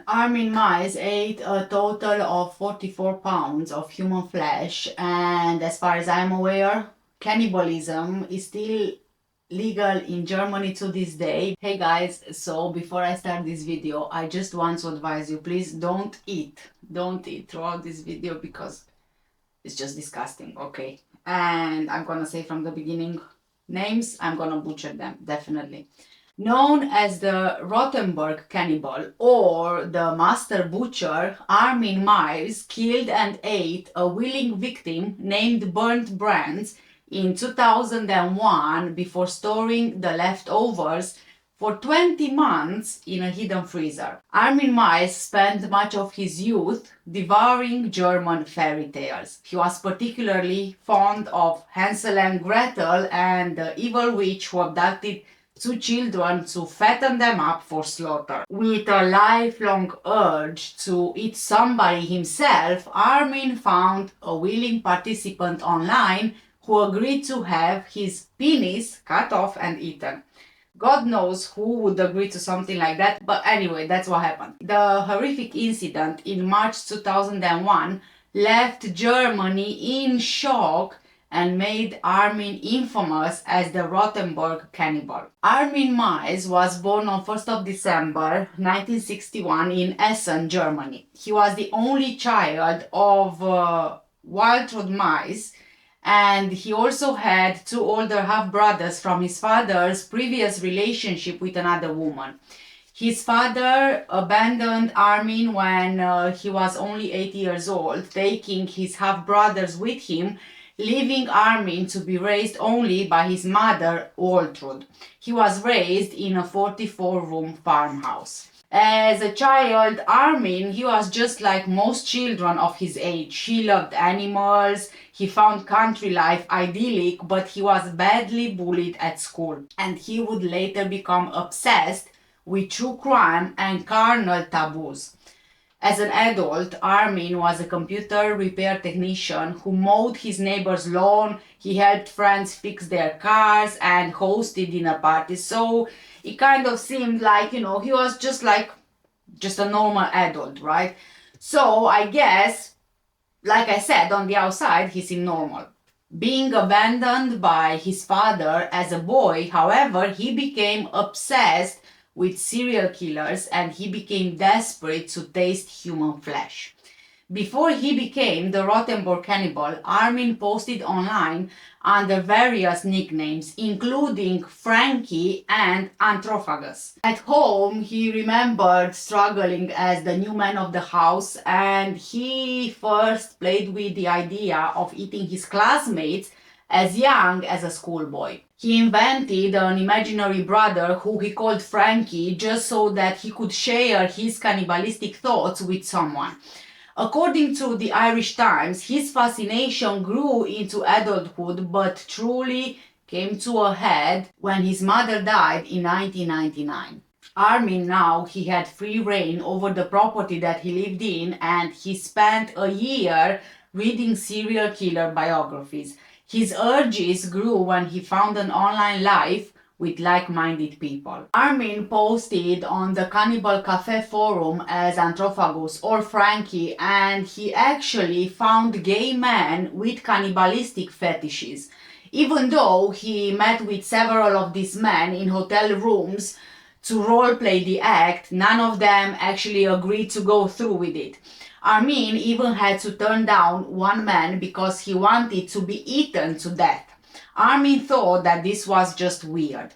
Armin Mice ate a total of 44 pounds of human flesh, and as far as I'm aware, cannibalism is still legal in Germany to this day. Hey guys, so before I start this video, I just want to advise you, please don't eat. Don't eat throughout this video because it's just disgusting, okay? And I'm gonna say from the beginning, names, I'm gonna butcher them, definitely. Known as the Rotenburg Cannibal or the Master Butcher, Armin Miles killed and ate a willing victim named Burnt Brands in 2001 before storing the leftovers for 20 months in a hidden freezer. Armin Miles spent much of his youth devouring German fairy tales. He was particularly fond of Hansel and Gretel and the evil witch who abducted two children to fatten them up for slaughter. With a lifelong urge to eat somebody himself, Armin found a willing participant online who agreed to have his penis cut off and eaten. God knows who would agree to something like that, but anyway, that's what happened. The horrific incident in March 2001 left Germany in shock and made Armin infamous as the Rotenburg Cannibal. Armin Miles was born on 1st of December 1961 in Essen, Germany. He was the only child of Waltraud Mice, and he also had two older half-brothers from his father's previous relationship with another woman. His father abandoned Armin when he was only 8 years old, taking his half-brothers with him, leaving Armin to be raised only by his mother, Waltraud. He was raised in a 44-room farmhouse. As a child, Armin, he was just like most children of his age. He loved animals, he found country life idyllic, but he was badly bullied at school. And he would later become obsessed with true crime and carnal taboos. As an adult, Armin was a computer repair technician who mowed his neighbor's lawn, he helped friends fix their cars, and hosted dinner parties. So it kind of seemed like, he was just a normal adult, right? So I guess, like I said, on the outside, he seemed normal. Being abandoned by his father as a boy, however, he became obsessed with serial killers and he became desperate to taste human flesh. Before he became the Rotenburg Cannibal, Armin posted online under various nicknames, including Frankie and Anthrophagus. At home, he remembered struggling as the new man of the house, and he first played with the idea of eating his classmates as young as a schoolboy. He invented an imaginary brother who he called Frankie just so that he could share his cannibalistic thoughts with someone. According to the Irish Times, his fascination grew into adulthood but truly came to a head when his mother died in 1999. Armin now, he had free reign over the property that he lived in, and he spent a year reading serial killer biographies. His urges grew when he found an online life with like-minded people. Armin posted on the Cannibal Cafe forum as Anthrophagus or Frankie, and he actually found gay men with cannibalistic fetishes. Even though he met with several of these men in hotel rooms to roleplay the act, none of them actually agreed to go through with it. Armin even had to turn down one man because he wanted to be eaten to death. Armin thought that this was just weird.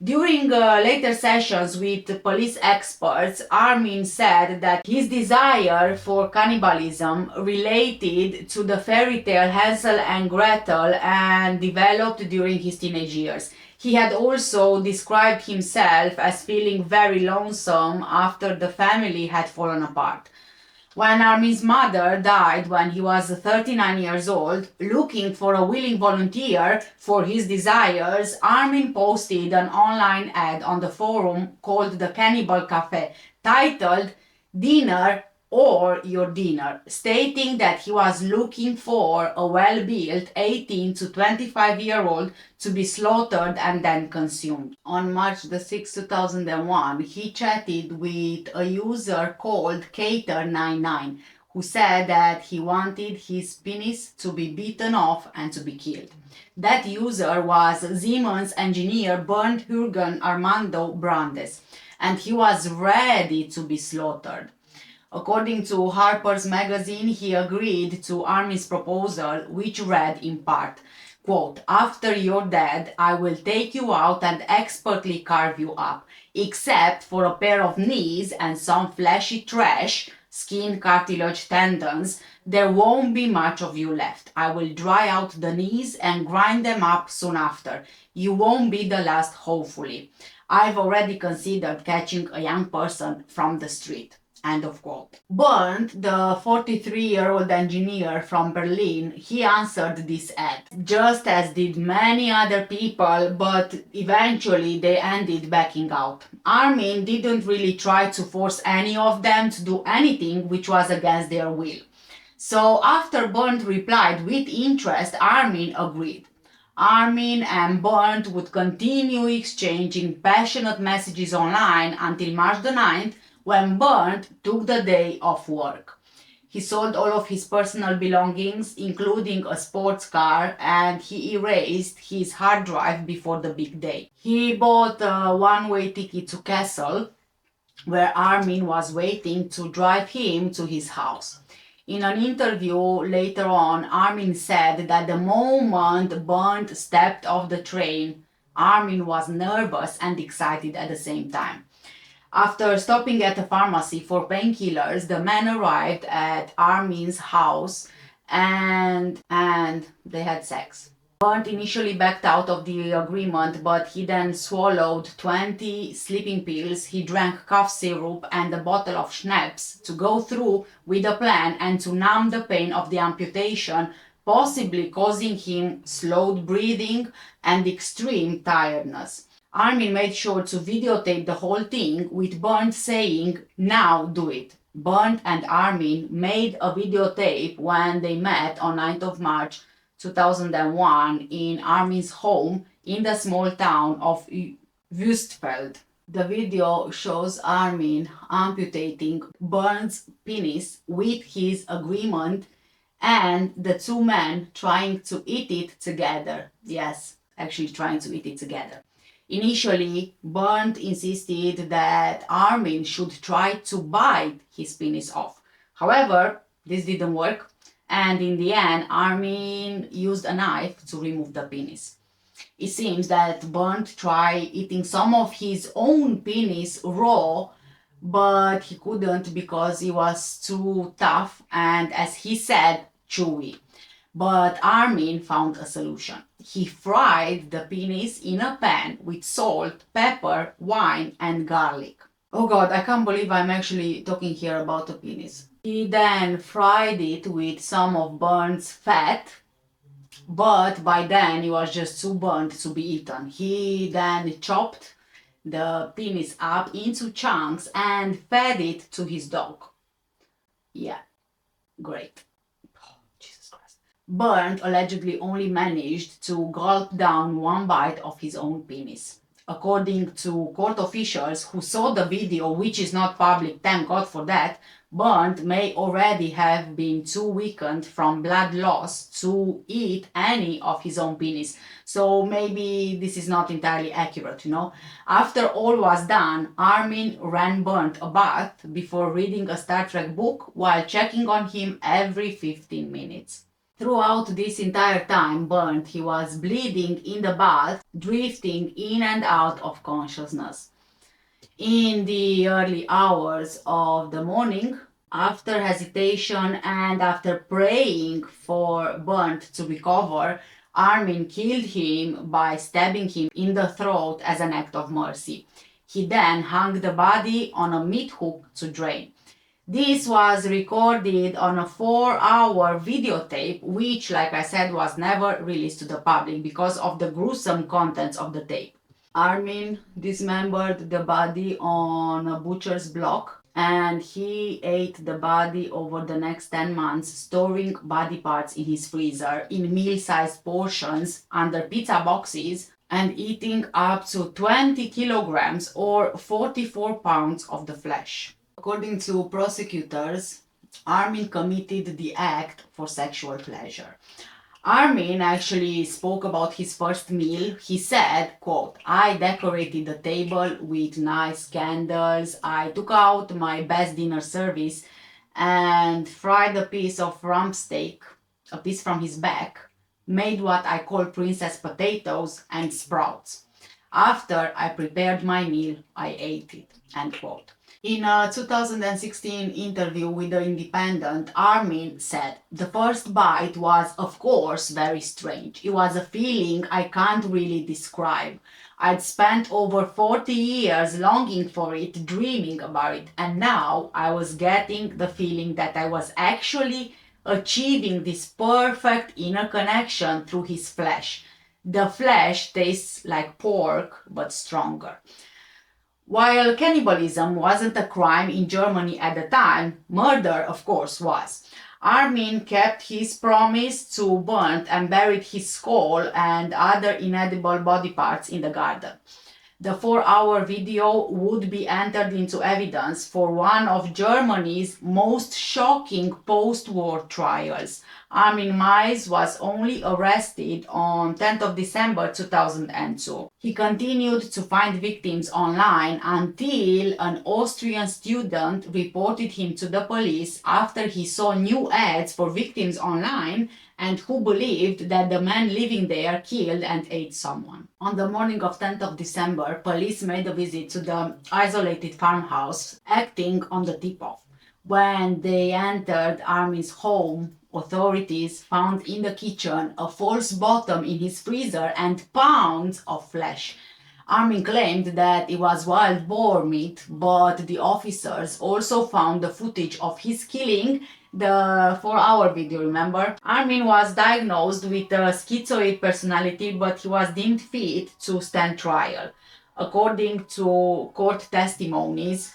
During later sessions with police experts, Armin said that his desire for cannibalism related to the fairy tale Hansel and Gretel and developed during his teenage years. He had also described himself as feeling very lonesome after the family had fallen apart. When Armin's mother died when he was 39 years old, looking for a willing volunteer for his desires, Armin posted an online ad on the forum called the Cannibal Cafe, titled "Dinner or your dinner, stating that he was looking for a well-built 18 to 25-year-old to be slaughtered and then consumed. On March the 6th, 2001, he chatted with a user called Cater99, who said that he wanted his penis to be bitten off and to be killed. That user was Siemens engineer Bernd Jürgen Armando Brandes, and he was ready to be slaughtered. According to Harper's Magazine, he agreed to Armin's proposal, which read in part, quote, "After you're dead, I will take you out and expertly carve you up, except for a pair of knees and some fleshy trash, skin, cartilage, tendons, there won't be much of you left. I will dry out the knees and grind them up soon after. You won't be the last, hopefully. I've already considered catching a young person from the street." End of quote. Bernd, the 43-year-old engineer from Berlin, he answered this ad, just as did many other people, but eventually they ended backing out. Armin didn't really try to force any of them to do anything which was against their will. So after Bernd replied with interest, Armin agreed. Armin and Bernd would continue exchanging passionate messages online until March the 9th, when Bernd took the day off work. He sold all of his personal belongings, including a sports car, and he erased his hard drive before the big day. He bought a one-way ticket to Kassel, where Armin was waiting to drive him to his house. In an interview later on, Armin said that the moment Bernd stepped off the train, Armin was nervous and excited at the same time. After stopping at a pharmacy for painkillers, the man arrived at Armin's house and they had sex. Bernd initially backed out of the agreement, but he then swallowed 20 sleeping pills, he drank cough syrup and a bottle of schnapps to go through with the plan and to numb the pain of the amputation, possibly causing him slowed breathing and extreme tiredness. Armin made sure to videotape the whole thing, with Bernd saying, "Now do it." Bernd and Armin made a videotape when they met on 9th of March 2001 in Armin's home in the small town of Wüstfeld. The video shows Armin amputating Bernd's penis with his agreement and the two men trying to eat it together. Yes, actually trying to eat it together. Initially, Bernd insisted that Armin should try to bite his penis off. However, this didn't work, and in the end, Armin used a knife to remove the penis. It seems that Bernd tried eating some of his own penis raw, but he couldn't because it was too tough and, as he said, chewy. But Armin found a solution. He fried the penis in a pan with salt, pepper, wine, and garlic. Oh God, I can't believe I'm actually talking here about a penis. He then fried it with some of Bernd's fat, but by then it was just too burnt to be eaten. He then chopped the penis up into chunks and fed it to his dog. Yeah, great. Bernd allegedly only managed to gulp down one bite of his own penis. According to court officials who saw the video, which is not public, thank God for that, Bernd may already have been too weakened from blood loss to eat any of his own penis. So maybe this is not entirely accurate, you know. After all was done, Armin ran Bernd a bath before reading a Star Trek book while checking on him every 15 minutes. Throughout this entire time, Bernd, he was bleeding in the bath, drifting in and out of consciousness. In the early hours of the morning, after hesitation and after praying for Bernd to recover, Armin killed him by stabbing him in the throat as an act of mercy. He then hung the body on a meat hook to drain. This was recorded on a 4-hour videotape, which, like I said, was never released to the public because of the gruesome contents of the tape. Armin dismembered the body on a butcher's block and he ate the body over the next 10 months, storing body parts in his freezer in meal-sized portions under pizza boxes and eating up to 20 kilograms or 44 pounds of the flesh. According to prosecutors, Armin committed the act for sexual pleasure. Armin actually spoke about his first meal. He said, quote, "I decorated the table with nice candles. I took out my best dinner service and fried a piece of rump steak, a piece from his back, made what I call princess potatoes and sprouts. After I prepared my meal, I ate it," end quote. In a 2016 interview with The Independent, Armin said, "The first bite was, of course, very strange. It was a feeling I can't really describe. I'd spent over 40 years longing for it, dreaming about it, and now I was getting the feeling that I was actually achieving this perfect inner connection through his flesh. The flesh tastes like pork, but stronger." While cannibalism wasn't a crime in Germany at the time, murder, of course, was. Armin kept his promise to burn and buried his skull and other inedible body parts in the garden. The 4-hour video would be entered into evidence for one of Germany's most shocking post-war trials. Armin Maiz was only arrested on 10th of December 2002. He continued to find victims online until an Austrian student reported him to the police after he saw new ads for victims online and who believed that the man living there killed and ate someone. On the morning of 10th of December, police made a visit to the isolated farmhouse, acting on the tip-off. When they entered Armin's home, authorities found in the kitchen a false bottom in his freezer and pounds of flesh. Armin claimed that it was wild boar meat, but the officers also found the footage of his killing, the 4-hour video, remember? Armin was diagnosed with a schizoid personality, but he was deemed fit to stand trial. According to court testimonies,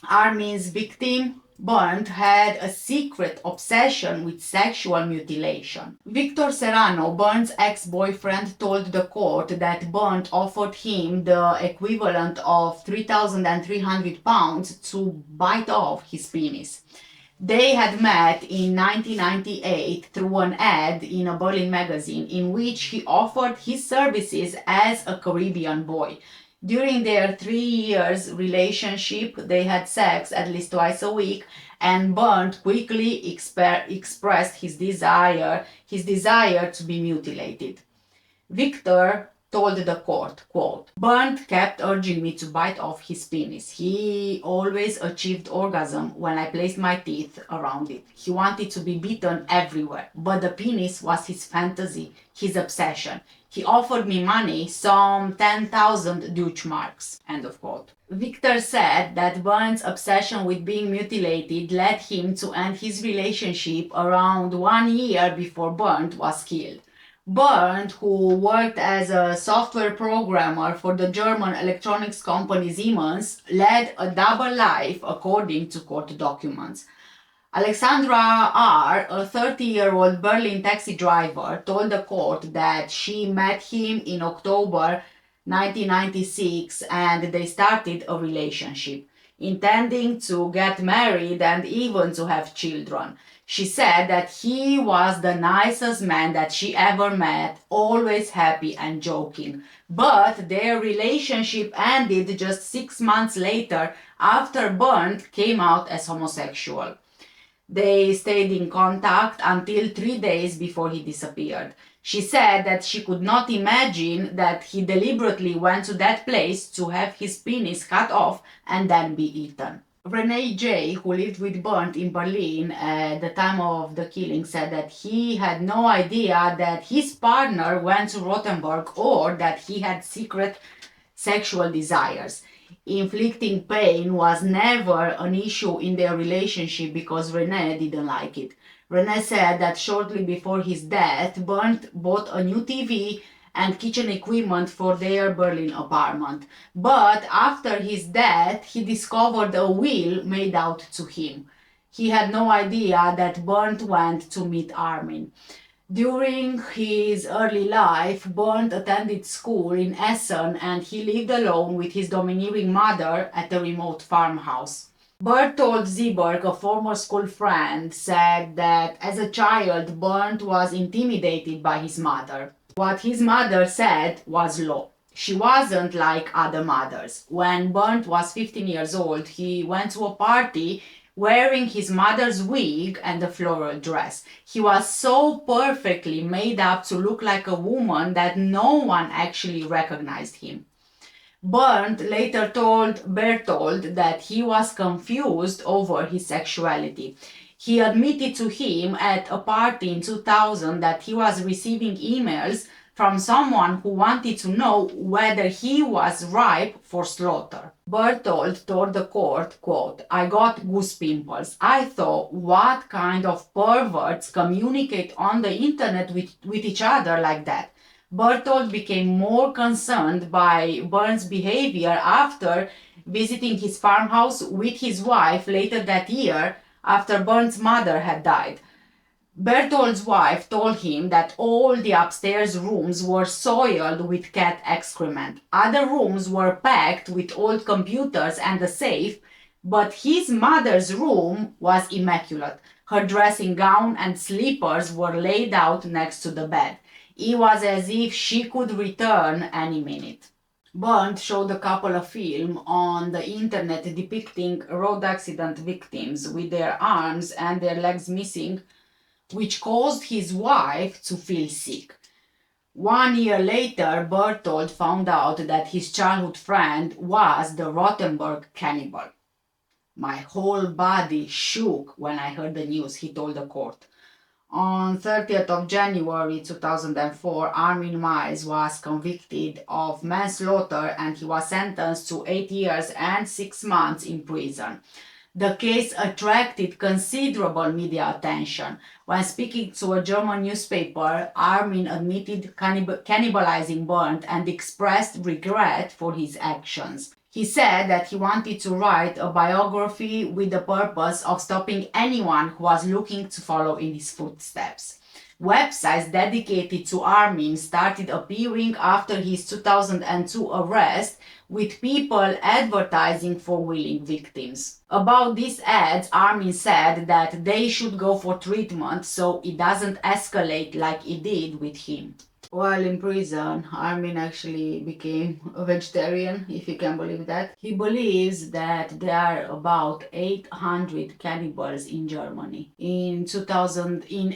Armin's victim, Bernd, had a secret obsession with sexual mutilation. Victor Serrano, Bernd's ex-boyfriend, told the court that Bernd offered him the equivalent of 3,300 pounds to bite off his penis. They had met in 1998 through an ad in a Berlin magazine in which he offered his services as a Caribbean boy. During their 3 years relationship, they had sex at least twice a week, and Bernd quickly expressed his desire to be mutilated. Victor told the court, quote, "Bernd kept urging me to bite off his penis. He always achieved orgasm when I placed my teeth around it. He wanted to be bitten everywhere, but the penis was his fantasy, his obsession. He offered me money, some 10,000 Deutschmarks," end of quote. Victor said that Bernd's obsession with being mutilated led him to end his relationship around 1 year before Bernd was killed. Bernd, who worked as a software programmer for the German electronics company Siemens, led a double life according to court documents. Alexandra R., a 30-year-old Berlin taxi driver, told the court that she met him in October 1996 and they started a relationship, intending to get married and even to have children. She said that he was the nicest man that she ever met, always happy and joking. But their relationship ended just 6 months later after Bernd came out as homosexual. They stayed in contact until 3 days before he disappeared. She said that she could not imagine that he deliberately went to that place to have his penis cut off and then be eaten. Renee J., who lived with Bernd in Berlin at the time of the killing, said that he had no idea that his partner went to Rotenburg or that he had secret sexual desires. Inflicting pain was never an issue in their relationship because Renee didn't like it. Renee said that shortly before his death, Bernd bought a new TV and kitchen equipment for their Berlin apartment. But after his death, he discovered a will made out to him. He had no idea that Bernd went to meet Armin. During his early life, Bernd attended school in Essen and he lived alone with his domineering mother at a remote farmhouse. Bertold Zieberg, a former school friend, said that as a child, Bernd was intimidated by his mother. What his mother said was law. She wasn't like other mothers. When Bernd was 15 years old, he went to a party wearing his mother's wig and a floral dress. He was so perfectly made up to look like a woman that no one actually recognized him. Bernd later told Bertold that he was confused over his sexuality. He admitted to him at a party in 2000 that he was receiving emails from someone who wanted to know whether he was ripe for slaughter. Bertold told the court, quote, "I got goose pimples. I thought, what kind of perverts communicate on the internet with each other like that?" Bertold became more concerned by Bernd's behavior after visiting his farmhouse with his wife later that year after Bernd's mother had died. Bertold's wife told him that all the upstairs rooms were soiled with cat excrement. Other rooms were packed with old computers and a safe, but his mother's room was immaculate. Her dressing gown and slippers were laid out next to the bed. It was as if she could return any minute. Bernd showed a couple a film on the internet depicting road accident victims with their arms and their legs missing, which caused his wife to feel sick. 1 year later, Bertold found out that his childhood friend was the Rotenburg Cannibal. "My whole body shook when I heard the news," he told the court. On 30th of January 2004, Armin Miles was convicted of manslaughter and he was sentenced to 8 years and 6 months in prison. The case attracted considerable media attention. When speaking to a German newspaper, Armin admitted cannibalizing Bernd and expressed regret for his actions. He said that he wanted to write a biography with the purpose of stopping anyone who was looking to follow in his footsteps. Websites dedicated to Armin started appearing after his 2002 arrest, with people advertising for willing victims. About these ads, Armin said that they should go for treatment so it doesn't escalate like it did with him. While in prison, Armin actually became a vegetarian, if you can believe that. He believes that there are about 800 cannibals in Germany. In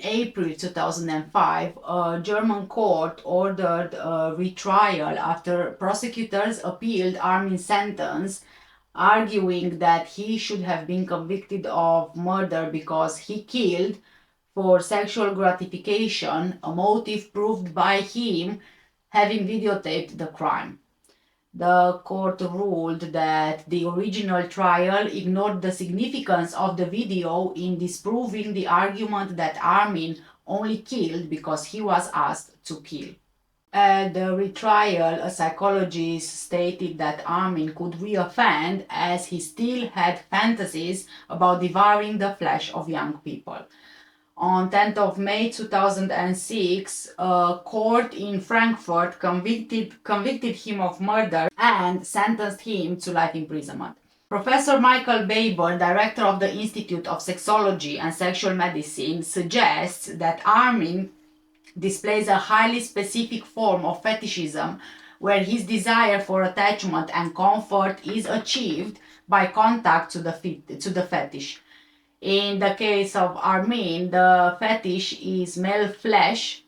April 2005, a German court ordered a retrial after prosecutors appealed Armin's sentence, arguing that he should have been convicted of murder because he killed for sexual gratification, a motive proved by him having videotaped the crime. The court ruled that the original trial ignored the significance of the video in disproving the argument that Armin only killed because he was asked to kill. At the retrial, a psychologist stated that Armin could reoffend as he still had fantasies about devouring the flesh of young people. On 10th of May 2006, a court in Frankfurt convicted him of murder and sentenced him to life imprisonment. Professor Michael Baber, director of the Institute of Sexology and Sexual Medicine, suggests that Armin displays a highly specific form of fetishism where his desire for attachment and comfort is achieved by contact to the fetish. In the case of Armin, the fetish is male flesh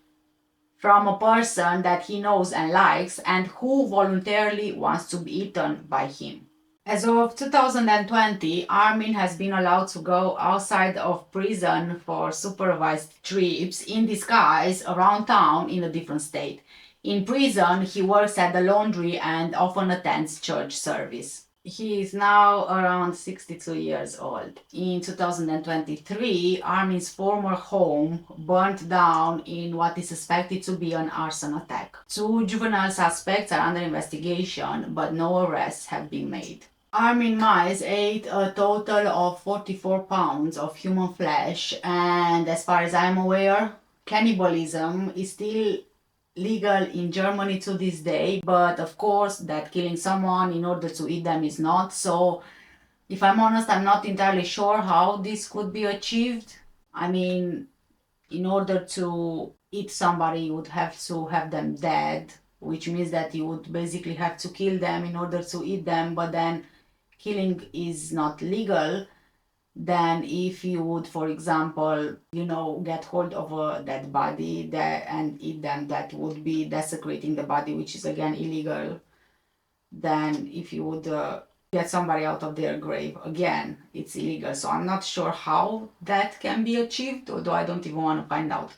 from a person that he knows and likes and who voluntarily wants to be eaten by him. As of 2020, Armin has been allowed to go outside of prison for supervised trips in disguise around town in a different state. In prison, he works at the laundry and often attends church service. He is now around 62 years old. In 2023, Armin's former home burnt down in what is suspected to be an arson attack. Two juvenile suspects are under investigation, but no arrests have been made. Armin Mize ate a total of 44 pounds of human flesh, and as far as I'm aware, cannibalism is still legal in Germany to this day, but of course that killing someone in order to eat them is not. So if I'm honest, I'm not entirely sure how this could be achieved. I mean, in order to eat somebody, you would have to have them dead, which means that you would basically have to kill them in order to eat them, but then killing is not legal. Than if you would, for example, get hold of a dead body and eat them. That would be desecrating the body, which is again illegal. Than if you would get somebody out of their grave, again, it's illegal. So I'm not sure how that can be achieved, although I don't even want to find out.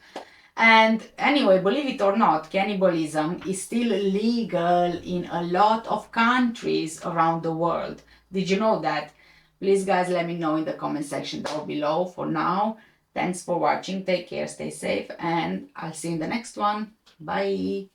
And anyway, believe it or not, cannibalism is still legal in a lot of countries around the world. Did you know that? Please, guys, let me know in the comment section down below. For now, thanks for watching. Take care, stay safe, and I'll see you in the next one. Bye.